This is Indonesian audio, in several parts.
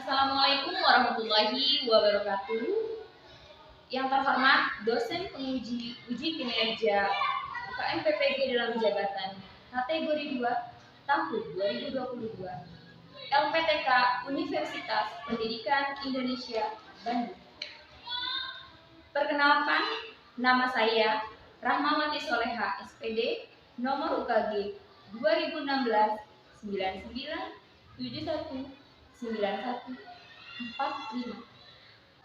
Assalamualaikum warahmatullahi wabarakatuh. Yang terhormat dosen penguji uji kinerja UKM PPG dalam jabatan kategori 2 tahun 2022 LPTK Universitas Pendidikan Indonesia Bandung. Perkenalkan, nama saya Rahmawati Soleha SPD, nomor UKG 2016 99 71 9145.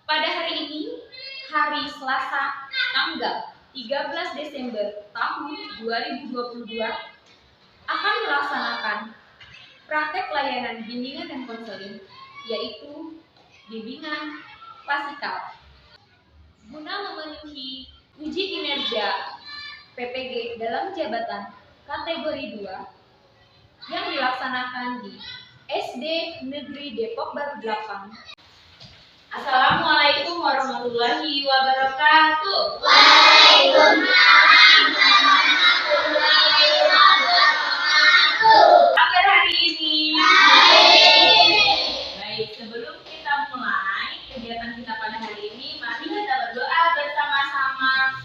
Pada hari ini, hari Selasa, tanggal 13 Desember tahun 2022, akan melaksanakan praktek layanan bimbingan dan konseling, yaitu bimbingan klasikal. Guna memenuhi uji kinerja PPG dalam jabatan kategori 2 yang dilaksanakan di SD Negeri Depok Baru 8. Assalamualaikum warahmatullahi wabarakatuh. Waalaikumsalam warahmatullahi wabarakatuh. Kabar hari ini? Baik, sebelum kita mulai kegiatan kita pada hari ini, mari kita berdoa bersama-sama.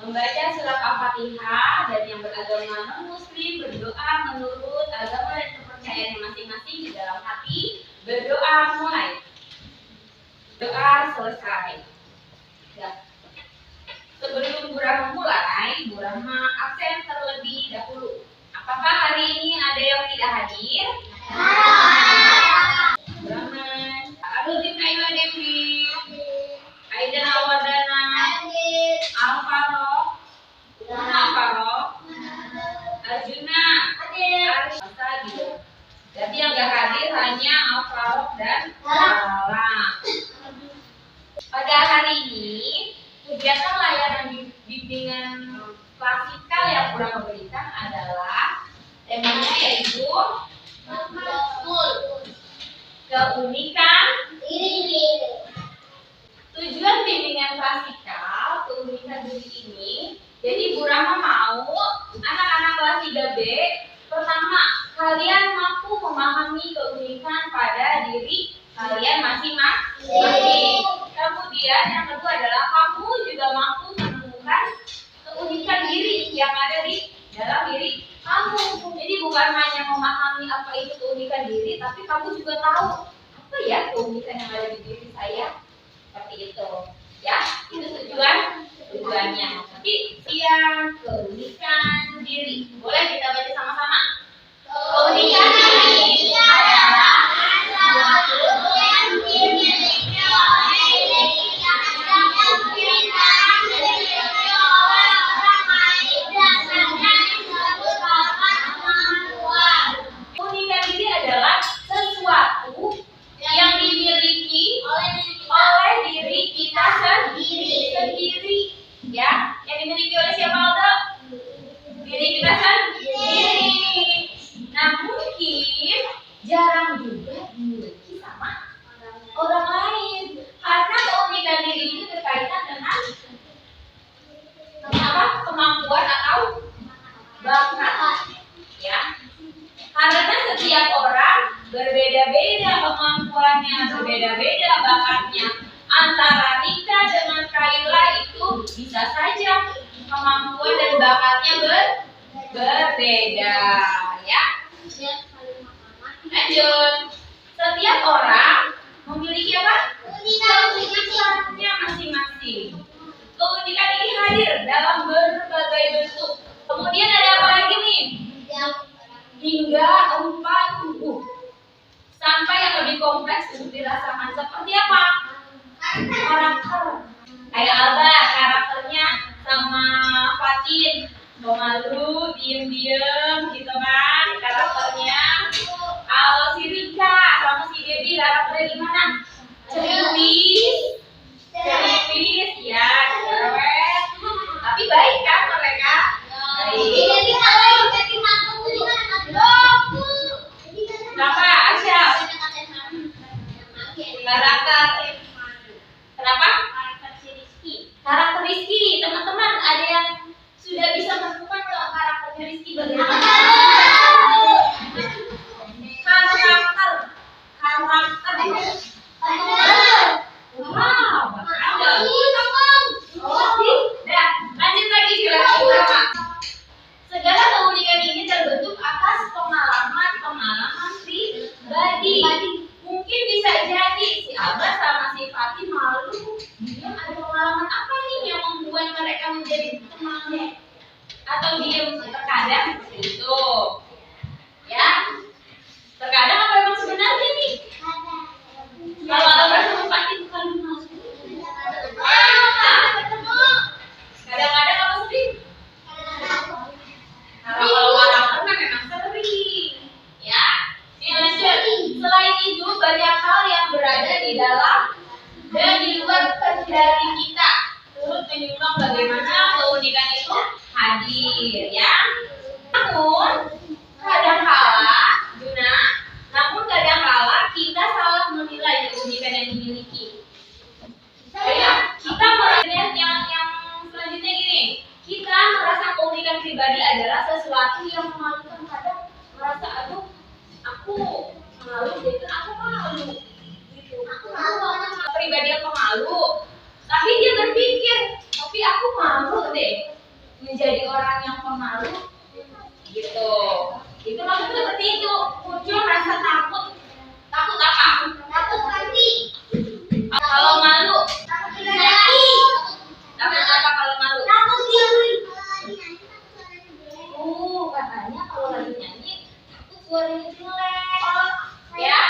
Membaca surat Al-Fatihah, dan yang beragama non-muslim berdoa menurut agama dan kepercayaan masing-masing di dalam hati. Berdoa mulai. Doa selesai. Ya. Sebelum Bu Rahma mulai, Bu Rahma absen terlebih dahulu. Apakah hari ini ada yang tidak hadir? Bu Rahma, Aruzin Ayu Dewi, Aidan Awardana, Alvaro, Arjuna, Arisa gitu. Jadi yang gak hadir hanya Alvaro dan Lala. Pada hari ini, kegiatan layanan bimbingan klasikal yang kurang memberikan adalah temanya yaitu keunikan diri. Tujuan bimbingan klasikal keunikan diri ini, jadi Bu Rahma mau anak-anak kelas 3B pertama, kalian mampu memahami keunikan pada diri kalian masing-masing. Kemudian yang kedua adalah kamu juga mampu menemukan keunikan diri yang ada di dalam diri kamu. Jadi bukan hanya memahami apa itu keunikan diri, tapi kamu juga tahu apa ya keunikan yang ada di diri saya. Seperti itu, ya. Itu tujuannya. Tapi yang keunikan diri. Boleh kita baca sama-sama. Keunikan diri adalah suatu yang dimiliki oleh diri yang terdapat pintar dimiliki oleh orang lain dasarnya disebut kemampuan. Keunikan diri adalah sesuatu yang dimiliki oleh diri kita sendiri, ya. Yang dimiliki oleh siapa, Aldo? Diri kita sendiri. Nah, mungkin jarang juga dimiliki sama orang lain, karena keunikan diri itu berkaitan dengan apa? Kemampuan atau bakat, ya. Karena setiap orang berbeda-beda kemampuannya, berbeda-beda bakatnya. Antara Rika dengan Kayla itu bisa saja kemampuan dan bakatnya berbeda, ya. Lanjut. Setiap orang memiliki apa? Keunikannya masing-masing. Keunikan ini hadir dalam berbagai bentuk. Kemudian ada apa lagi nih? Hingga 4 sampai yang lebih kompleks untuk dirasakan. Seperti apa? Karakter. Kayak Alba, karakternya sama Fatin, pemalu, diem-diem gitu kan karakternya. Kalau si Rika sama si Debbie karakternya gimana? Ceriwis, ya, cerewet. Tapi baik kan mereka? Baik. Kenapa, Aisyah? Karakter. Kenapa? Karakter Rizky. Teman-teman, ada yang sudah bisa menemukan karakternya Rizky bagaimana? Karakter. tadi si Abah sama si Fatih malu. Dia ada pengalaman apa nih yang membuat mereka menjadi tenang atau diam terkadang seperti itu? Ya, terkadang apa memang sebenarnya nih? Kalau Abah sama Fatih bukan malu. Kadang-kadang apa sih? Kalau orang kan memang sering, ya. Ini lanjut. Selain itu banyak hal yang berada di dalam dan di luar kendali kita, turut menyumbang bagaimana keunikan itu hadir, ya. Namun kadang-kala kita salah menilai keunikan yang dimiliki. Kita merasa yang selanjutnya gini, kita merasa keunikan pribadi adalah sesuatu yang memalukan. Kadang merasa aduh aku malu, jadi aku malu gitu. Aku malu, pribadi yang pemalu. Tapi dia berpikir, tapi aku malu deh menjadi orang yang pemalu gitu. Itu maksudnya seperti itu, muncul rasa takut. Takut apa? Takut mati. Kalau malu, takut mati. Takut apa kalau malu? Takut diri. Katanya kalau lagi nyanyi takut suaranya jelek. Ya.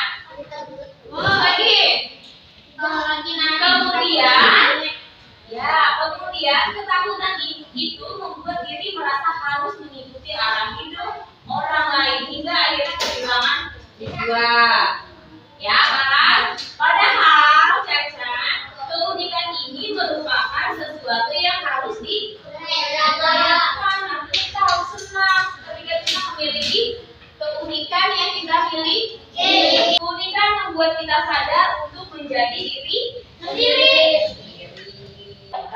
Lagi. Kemudian ketakutan itu membuat diri merasa harus mengikuti arah hidup orang lain hingga akhirnya kehilangan tujuan. Ya, padahal Caca, keunikan ini merupakan sesuatu yang harus dirayakan. Kita harus senang ketika kita memiliki keunikan yang kita miliki. Keunikan membuat kita sadar untuk menjadi diri sendiri.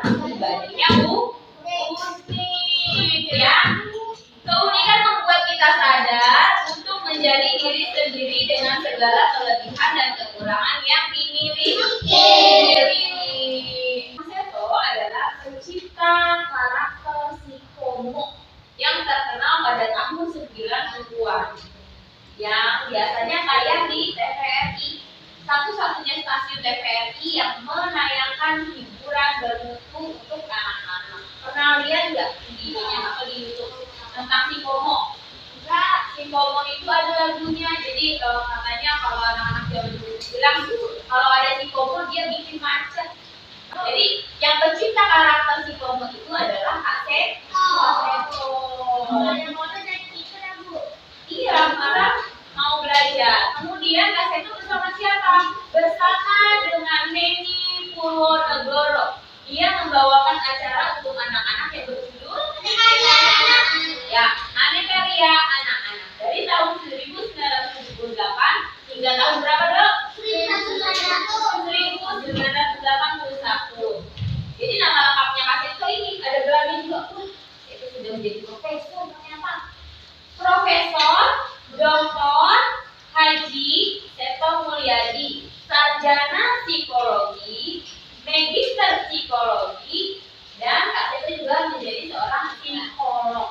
Pribadinya unik, ya. Keunikan membuat kita sadar untuk menjadi diri sendiri dengan segala kelebihan dan kekurangan yang dimiliki. Seto adalah pencipta karakter si Komo yang terkenal pada tahun 90-an, yang biasanya tayang di TVRI, satu-satunya stasiun TVRI yang menayangkan hiburan bermutu untuk anak-anak. Pernah lihat nggak videonya atau di YouTube tentang si Komo? Enggak, si Komo itu ada lagunya. Jadi katanya kalau anak-anak zaman dulu bilang kalau ada si Komo dia bikin macet. Jadi yang pencipta karakter si Komo itu adalah Kak Seto. Iya, karena mau belajar. Kemudian Kak Seto bersama siapa? Bersama dengan Neni Purwonegoro. Dia membawakan acara untuk anak-anak yang berjudul Aneteria Anak-anak dari tahun 1978 hingga tahun berapa, Dok? 1981. Jadi nama lengkapnya Kak Seto ini ada gelarnya juga. Itu sudah menjadi profesor ternyata. Profesor Dr. Haji Seto Mulyadi, sarjana psikologi, magister psikologi, dan Kak Seto juga menjadi seorang psikolog.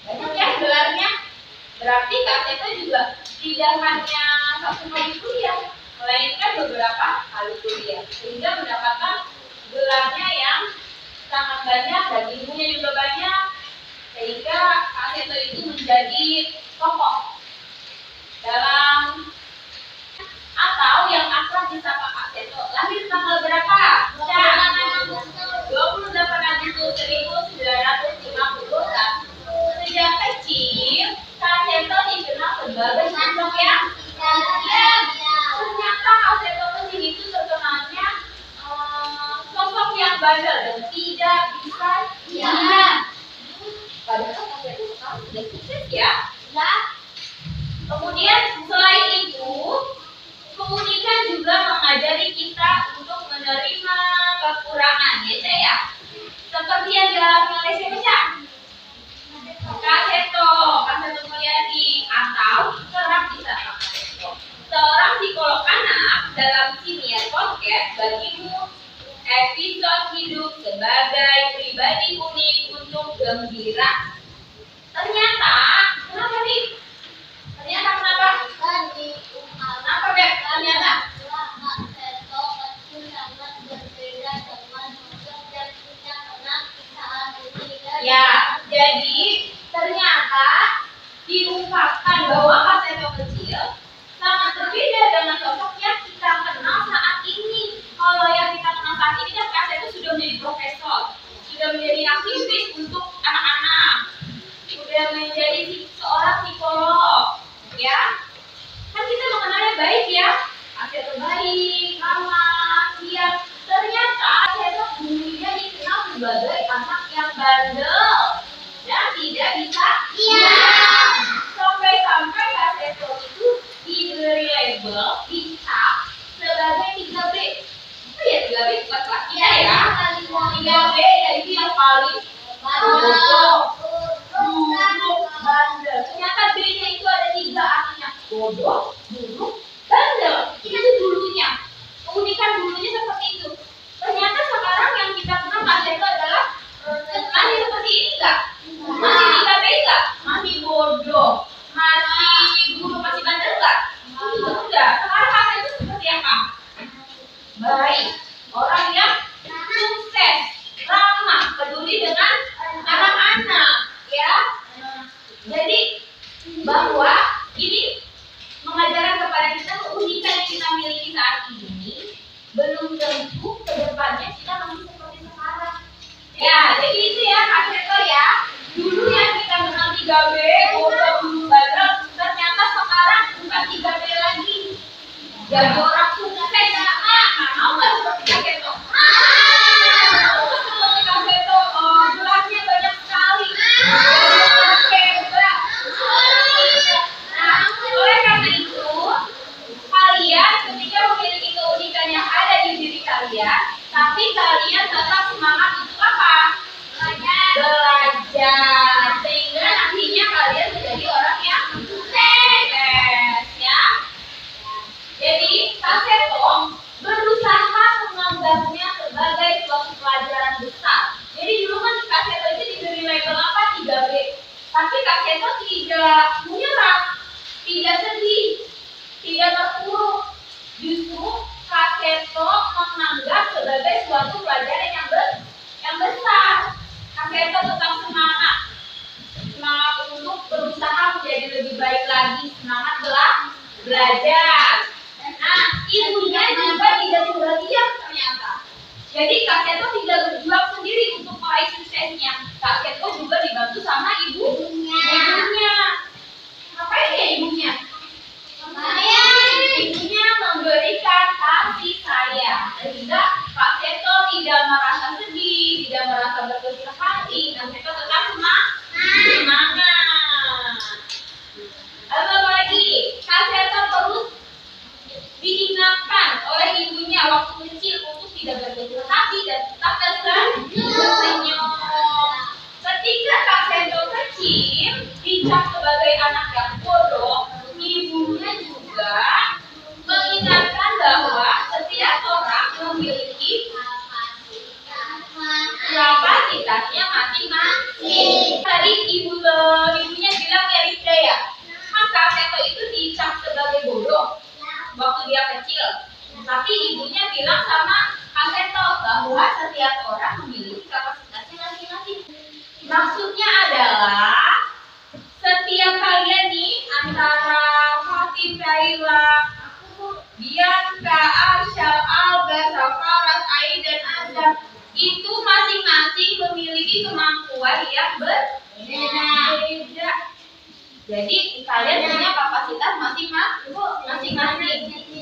Banyak ya gelarnya. Berarti Kak Seto juga tidak hanya satu kali kuliah, melainkan beberapa kali kuliah, sehingga mendapatkan gelarnya yang sangat banyak dan ilmunya juga banyak, sehingga Kak Seto itu menjadi tokoh dalam atau yang akrab disapa Kak Seto. Lahir tanggal berapa? 28 Agustus 1950. Sejak kecil Kak Seto dikenal sebagai sosok yang ternyata Kak Seto itu terkenalnya sosok yang bandel dan tidak bisa diam. Padahal Kak Seto sekarang sudah sukses ya. Kemudian selain itu, keunikan juga mengajari kita untuk menerima kekurangan, ya. Seperti yang dialami oleh siapa? Kak Seto Mulyadi atau kerap disapa Kak Seto. Seorang psikolog anak dalam siniar podcast bagimu, episode hidup sebagai pribadi unik untuk gembira. Ternyata, kenapa nih? Ternyata kenapa? Kenapa, Beb? Ternyata Jadi ternyata diungkapkan bahwa Kak Seto kecil sangat berbeda dengan sosok yang kita kenal saat ini. Kalau yang kita kenal saat ini kan Kak Seto sudah menjadi profesor, sudah menjadi aktivis untuk anak-anak, sudah menjadi seorang psikolog, ya. Kan kita mengenalnya baik ya, Kak Seto baik, ramah, siap. Ternyata Kak Seto dulunya dikenal sebagai anak yang bandel dan tidak bisa diam. Sampai-sampai Kak Seto itu diberi label, dicap sebagai 3B. Apa ya 3B? Kelas kita ya. 3B yaitu yang paling bodoh, buruk, bandel. Ternyata B-nya itu ada 3, artinya bodoh, buruk, bandel. Itu dulunya. Keunikan dulunya seperti itu. Ternyata sekarang yang kita kenal Kak Seto adalah masih seperti ini enggak? Masih 3B enggak? Masih bodoh, masih buruk, masih bandel enggak? Enggak. Sekarang Kak Seto seperti apa? Baik, orang yang sukses, ramah, peduli dengan anak-anak, ya. Jadi bahwa ini mengajarkan kepada kita keunikan yang kita miliki saat ini belum tentu kedepannya kita masih seperti sekarang. Ya, jadi itu ya Kak Seto ya. Dulu yang kita kenal 3B, bodoh, buruk, bandel, ternyata sekarang bukan 3B lagi. Jadi orang sukses, mau nggak seperti Kak Seto? Mau nggak seperti Kak Seto? Gelasnya banyak sekali. Hebat. Nah, oleh karena itu, kalian ketika memiliki keunikan yang ada di diri kalian, tapi kalian tetap semangat untuk apa? Belajar. Sehingga nantinya kalian menjadi orang yang sukses, ya. Jadi Kak Seto berusaha menganggapnya sebagai suatu pelajaran besar. Jadi dulu kan Kak Seto itu diberi label apa? 3B. Tapi Kak Seto tidak menyerah, tidak sedih, tidak terpuruk. Justru Kak Seto menganggap sebagai suatu pelajaran yang besar. Kak Seto tetap semangat untuk berusaha menjadi lebih baik lagi, semangat belajar. Nah, ibunya juga tidak tinggal diam ternyata. Jadi Kak Seto tidak berjuang sendiri untuk meraih suksesnya. Kak Seto juga dibantu sama ibunya. Ngapain ya ibunya? Ibunya memberikan kasih sayang, sehingga Kak Seto tidak merasa sedih, tidak merasa berkecil hati. Kak Seto tetap semangat. Lalu apa lagi? Kak Seto terus diingatkan oleh ibunya waktu kecil untuk tidak berkecil hati dan tetap tersenyum. Ketika Kak Seto kecil dicap sebagai anak yang bodoh, ibunya juga mengingatkan bahwa setiap orang memiliki kapasitasnya masing-masing. Tadi ibunya bilang ya Rifda ya, kan Kak Seto itu dicap sebagai bodoh waktu dia kecil. Tapi ibunya bilang sama Kak Seto bahwa setiap orang memiliki kapasitasnya masing-masing. Maksudnya adalah setiap kalian nih antara Fatim, Kaila, Bianca, Arsyal, Alga, Safaras, Aidan, Azam itu masing-masing memiliki kemampuan yang berbeda. Jadi kalian punya kapasitas masing-masing.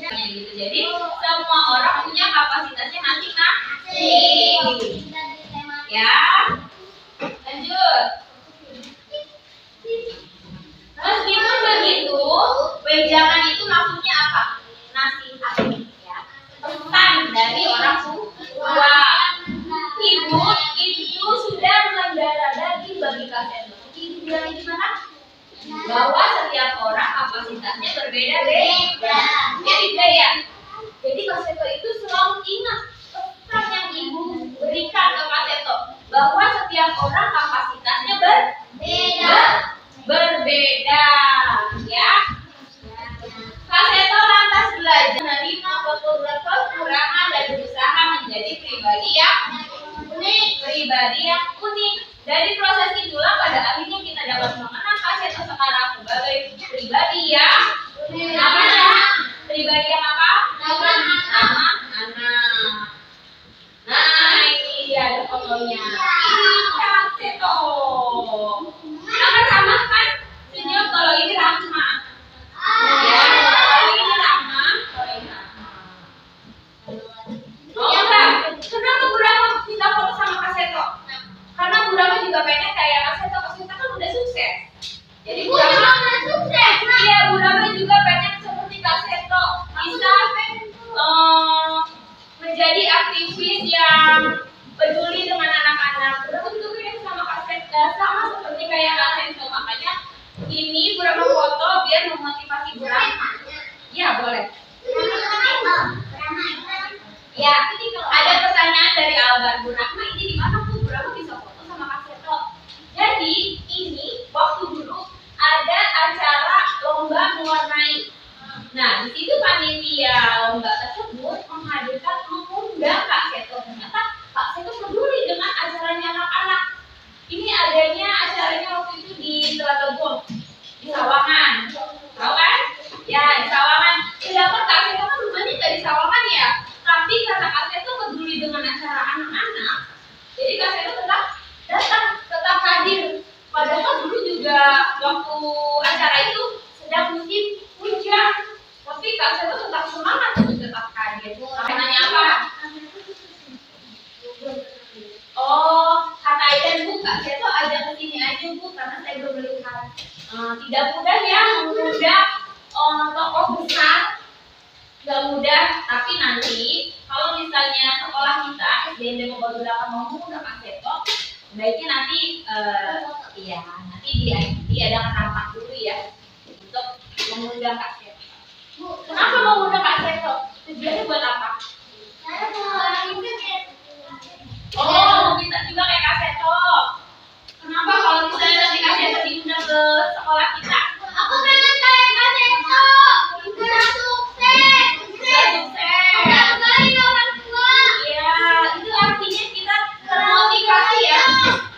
Gitu. Jadi semua orang punya kapasitasnya masing-masing. Ya, lanjut. Meskipun begitu, wejangan itu maksudnya apa? Nasihat, ya. Pesan dari orang tua. Ibu itu sudah mendarah daging bagi Kak Seto. Ibu bilang gimana? Bahwa setiap orang kapasitasnya berbeda-beda. Ya. Jadi Kak Seto itu selalu ingat pesan yang ibu berikan ke Kak Seto bahwa setiap orang kapasitasnya berbeda, ya. Kak Seto lantas belajar menerima kekurangan dan berusaha menjadi pribadi yang unik. Dari proses itulah pada ini Burama foto biar memotivasi Burama. Ya boleh. Ya, ada pertanyaan dari Albar Burama, ini di mana tuh Burama bisa foto sama Kak Seto? Jadi ini waktu dulu ada acara lomba mewarnai. Nah, di situ panitia lomba tersebut mengundang Kak Seto. Ternyata Kak Seto peduli dengan acaranya anak-anak. Ini adanya acaranya waktu itu di Telaga di Sawangan. Tahu kan? Ya, di Sawangan. Sedangkan Kak Seto kan rumahnya nggak di Sawangan ya. Tapi karena Kak Seto peduli dengan acara anak-anak, jadi Kak Seto tetap datang, tetap hadir. Padahal dulu juga waktu acara itu sedang musim hujan, tapi Kak Seto tetap semangat untuk tetap hadir. Nanya apa? Oh, kata Aidan Bu, Kak Seto ajak ke sini aja Bu, karena saya belum melihat. Tidak mudah ya mengundang tokoh besar, nggak mudah. Tapi nanti kalau misalnya sekolah kita SDN Bagudaka mau mengundang Kak Seto, baiknya nanti diadakan rapat dulu ya untuk mengundang Kak Seto. Bu, kenapa mau mengundang Kak Seto? Tujuannya buat apa? Oh, minta juga kayak Kak Seto. Kenapa kalau misalnya nanti Kak Seto diundang ke sekolah kita? Aku pengen kayak Kak Seto. Bisa sukses. Banggain orang tua. Ya, itu artinya kita termotivasi ya.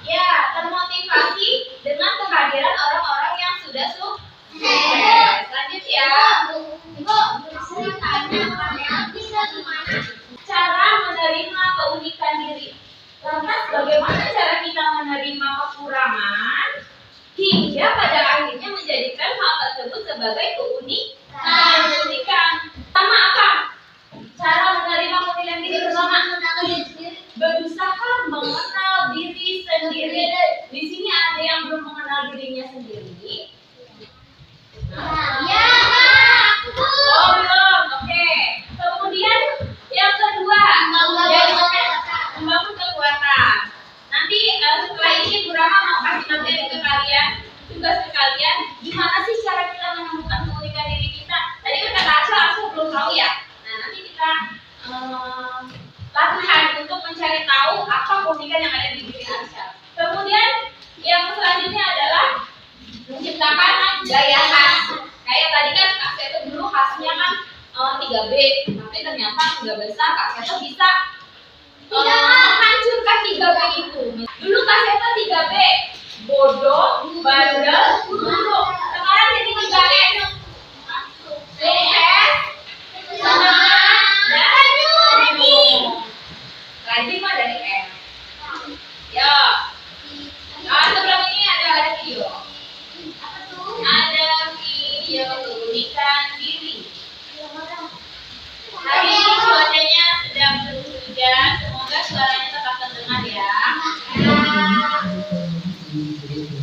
Ya, termotivasi dengan kehadiran orang-orang yang sudah sukses. Lanjut ya. Cara menerima keunikan diri. Lantas bagaimana cara kita menerima kekurangan hingga pada akhirnya menjadikan hal tersebut sebagai keunikan. Sama apa? Cara menerima keunikan diri pertama berusaha mengenal diri sendiri. Di sini ada yang belum mengenal dirinya sendiri. Ya, Oh belum, oke. Kemudian yang kedua, membangun kekuatan. Nanti setelah ini Bu Rama mau kasih materi ke kalian, tugas ke kalian, gimana sih cara kita menemukan keunikan diri kita. Tadi kan kata Asya belum tahu ya. Nah nanti kita latihan untuk mencari tahu apa keunikan yang ada di diri Asya. Kemudian yang selanjutnya adalah menciptakan gaya khas. Kayak tadi kan Kak Seto dulu khasnya kan 3B, tapi ternyata nggak besar. Kak Seto bisa menghancurkan 3B itu. Dulu Kak Seto 3B, bodoh, bandel, buruk. Sekarang jadi 3M, sukses, semangat, dan rajin. Rajin mah dari M. Ya. Sebelum ini ada video. Ada video keunikan diri. Hari ini cuacanya sedang berhujan, semoga suaranya tetap terdengar ya.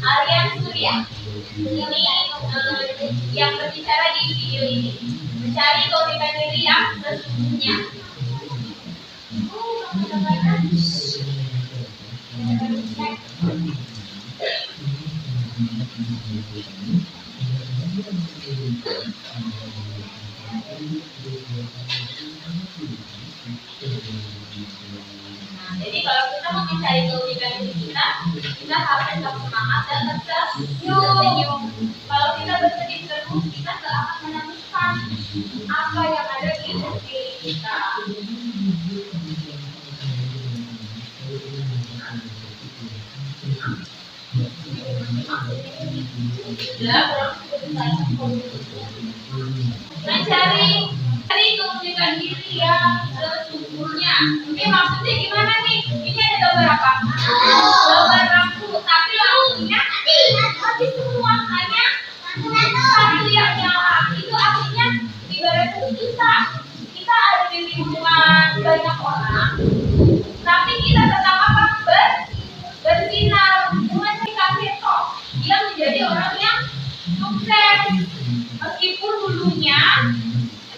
Aryan Surya, ini yang berbicara di video ini, mencari keunikan diri yang sesungguhnya. Jadi kalau kita mau mencari keunikan diri kita harus tetap semangat dan tersenyum. Kalau kita bersedih terus, kita tidak akan menemukan apa yang ada di diri kita. Mencari keunikan diri yang sesungguhnya. Ini maksudnya gimana nih? Ini ada gambar apa? Gambar lampu, tapi lampunya mati semua, hanya satu yang nyala. Itu artinya ibaratnya kita ada di lingkungan banyak orang, tapi kita tetap apa? Bersinar. Dengan Kak Seto, dia menjadi orang yang sukses meskipun dulunya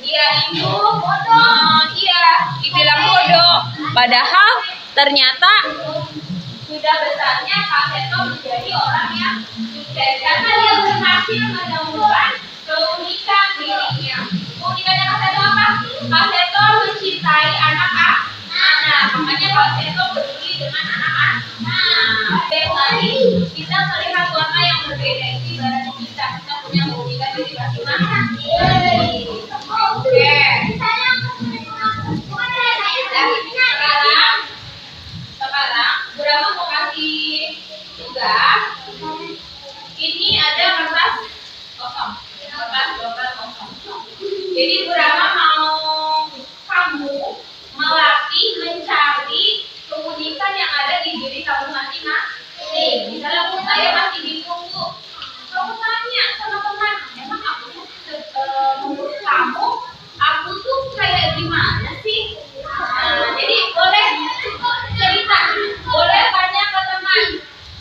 dia itu dibilang bodoh, padahal ternyata sudah besarnya Kak Seto menjadi orang yang Dan karena dia berhasil menemukan keunikan dirinya. Keunikannya Kak Seto apa? Kak Seto mencintai anak-anak. Makanya Kak Seto peduli dengan anak-anak. Baik lagi kita melihat warna yang berbeda itu ibaratnya kita punya keunikan diri masing-masing. Oke. Sekarang Burama mau kasih tugas. Ini ada kertas kosong. Jadi Burama mau kamu melatih mencari keunikan yang ada di diri kamu masing-masing. Misalnya saya masih bingung tuh, kamu tanya sama teman, emang menurut kamu aku tuh kayak gimana sih? Jadi boleh cerita, boleh tanya ke teman,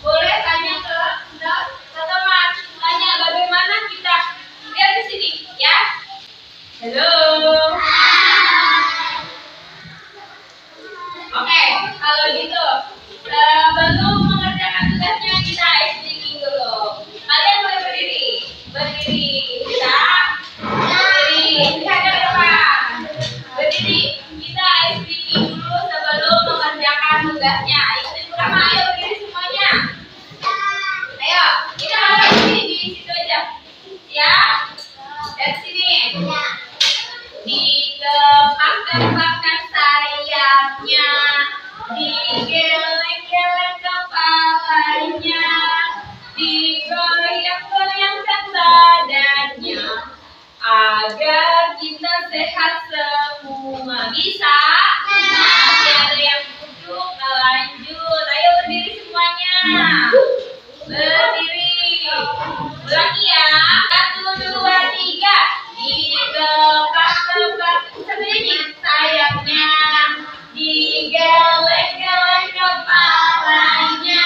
boleh tanya ke teman, tanya bagaimana kita. Lihat di sini, ya. Halo. Oke, kalau gitu sebelum mengerjakan tugasnya kita ice breaking dulu. Kalian boleh berdiri, kita berdiri, lihat ke depan, berdiri. Kita ice breaking dulu sebelum mengerjakan tugasnya. Ayo pertama, ayo berdiri semuanya. Ayo, kita mulai di situ aja. Siap? Dari sini. Dikepak-kepakkan sayapnya, digeleng-geleng kepalanya, digoyang-goyangkan badannya, agar kita sehat semua. Bisa? Masih ada yang duduk, lanjut. Ayo berdiri semuanya. Berdiri. Ulangi ya. 1, 2, 3. Dikepak-kepak sayapnya, digeleng-geleng kepalanya,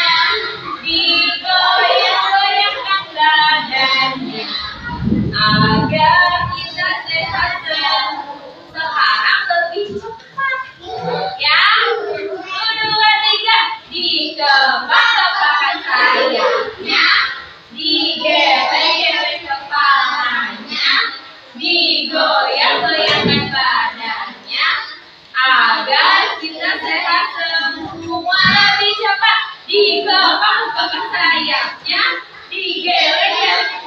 digoyang-goyangkan badannya, agar kita sehat semua. Sekarang lebih cepat, ya. 1, 2, 3. Dikepak-kepakkan sayapnya, digeleng-geleng kepalanya, digoyang-goyangkan badannya, agar kita sehat semua. Lebih cepat. Dikepak-kepakkan sayapnya, digeleng-geleng,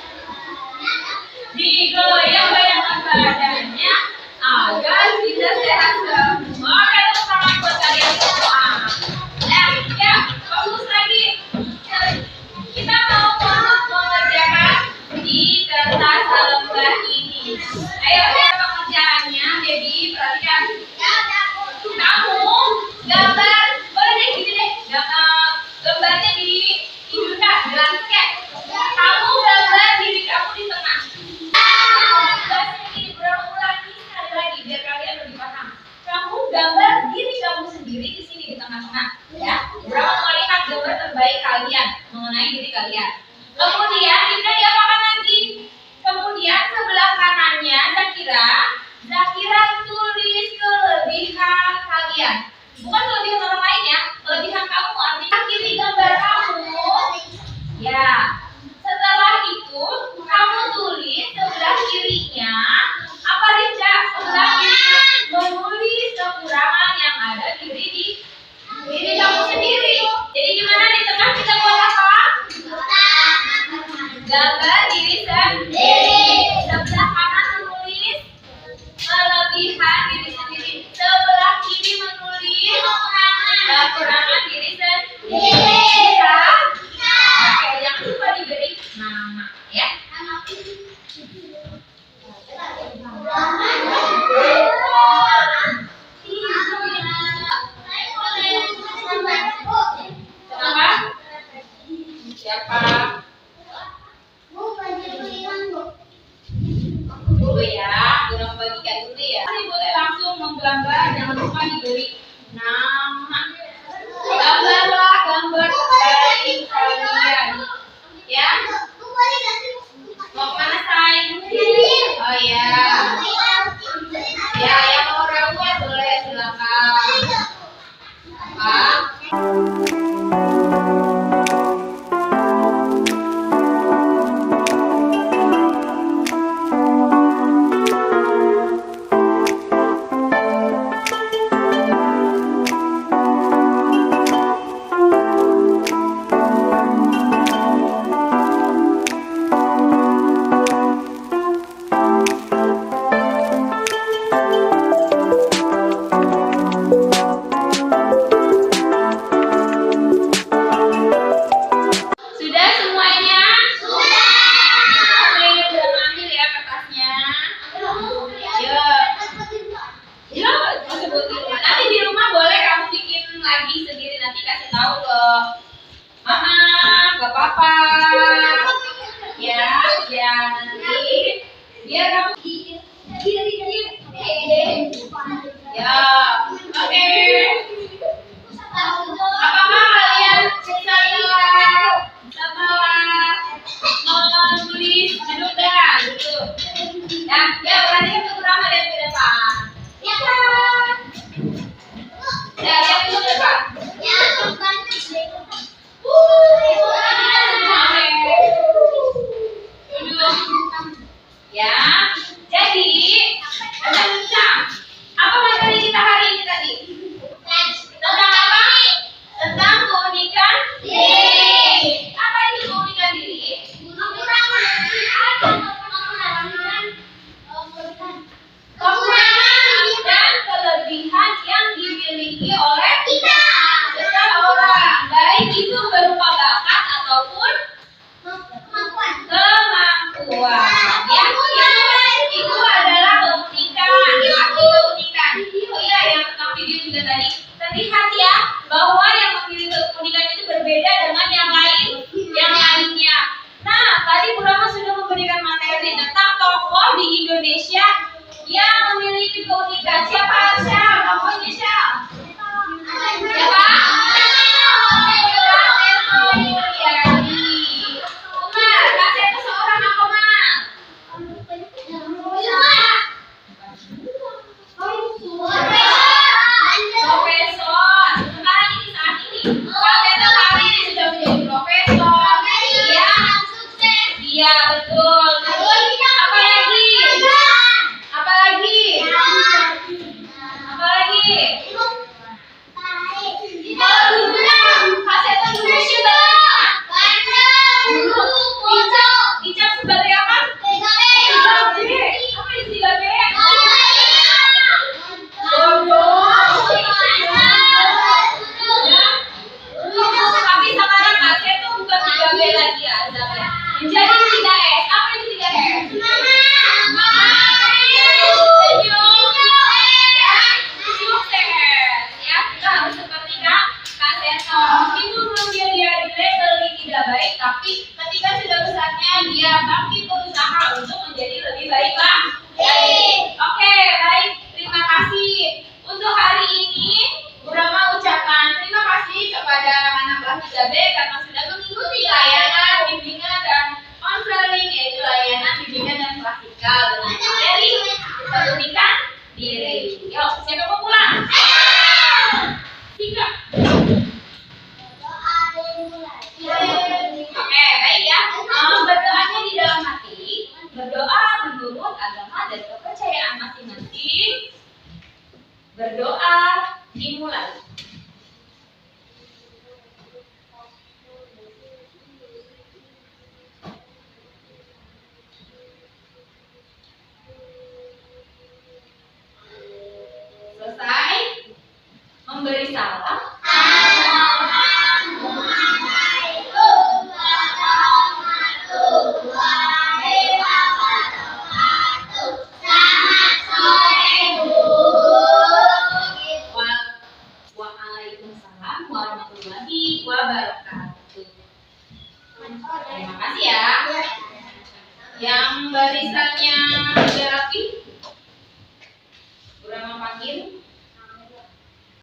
digoyang-goyangkan badannya, agar kita sehat semua. Tepuk tangan buat kalian semua. Ya, fokus lagi. Kita mau mengerjakan di kertas lembar ini. Ayo, pengerjaannya, Debbie, perhatikan. Kamu gambar, boleh deh gini deh. Gambarnya di hidupkan, di landscape. Kamu gambar diri kamu di tengah. Tugasnya ini berulang ulangi sekali lagi biar kalian lebih paham. Kamu gambar diri kamu sendiri di sini di tengah-tengah, ya. Berapa melihat gambar terbaik kalian mengenai diri kalian. Kemudian kita diapakan lagi? Kemudian sebelah kanannya Zakira tulis kelebihan kalian. Bukan kelebihan orang lain ya, kelebihan kamu. Artinya kiri gambar kamu. Ya. Setelah itu kamu tulis sebelah kirinya apa Rica? Sebelah kirinya menulis kekurangan yang ada di diri kamu sendiri. Jadi gimana di tengah kita buat apa? Gambar diri sendiri. Sebelah kanan menulis kelebihan diri sendiri. Sebelah kiri menulis kekurangan diri sendiri. Bisa? Oke, jangan lupa diberi nama, ya. Kenapa? Siapa? Dulu ya, ulang bagikan dulu ya. Nanti boleh langsung menggambar, jangan lupa diberi nama. Gambarlah gambar terbaik kalian, ya. Mau kemana say? Oh ya. Ya, yang mau ramuan boleh silakan. Apa? buat di rumah. Nanti di rumah boleh kamu bikin lagi sendiri, nanti kasih tahu ke mama, ke papa. Ya, ya nanti biar kamu ya, oke. Apakah kalian bisa menulis judul dan gitu? Nah, ya berarti untuk drama lihat ke depan. Ya, lihat ke depan. Ya, jadi tentang apa materi kita hari ini tadi? Tentang apa? Tentang keunikan diri. Apa itu keunikan diri? Kekurangan dan kelebihan yang dimiliki oleh seseorang, baik itu berupa bakat ataupun kemampuan. Ya, itu adalah keunikan. Arti keunikan. Oh iya, yang tentang video juga tadi terlihat ya bahwa yang memiliki keunikan itu berbeda dengan yang lainnya. Nah, tadi Bu Rama sudah memberikan materi tentang tokoh di Indonesia yang memiliki keunikan. Siapa Arsya? Tokohnya siapa? Siapa? Umar, Kasih itu seorang apa, Ma? Profesor. Sekarang ini saat ini Kasih hari ini sudah menjadi profesor. Iya, betul. Apa lagi? Apa lagi? Apa lagi? Kasih itu dulu siapa? Dicap sebagai apa? 3B. Apa itu 3B? Tapi sekarang Kasih itu bukan 3B lagi ya, Azamnya. Jadi 3S. Apa itu 3S? Sukses. Ya, kita harus seperti Kak Seto. Meskipun belum dia labeli tidak baik, tapi ketika sudah besarnya dia bangkit berusaha untuk menjadi lebih baik lah. Oke, baik. Terima kasih. Untuk hari ini, Bu Rama ucapkan terima kasih kepada anak kelas 3B karena sudah mengikuti layanan bimbingan dan konseling, yaitu layanan bimbingan dan praktikal dengan materi keunikan diri. Yuk, siapa mau pulang? Tiga. Oke, baik ya. Berdoanya di dalam hati, berdoa menurut agama dan kepercayaan masing-masing. Berdoa dimulai. Selesai memberi salam. Waalaikumsalam warahmatullahi wabarakatuh. Terima kasih ya. Yang barisannya sudah rapi.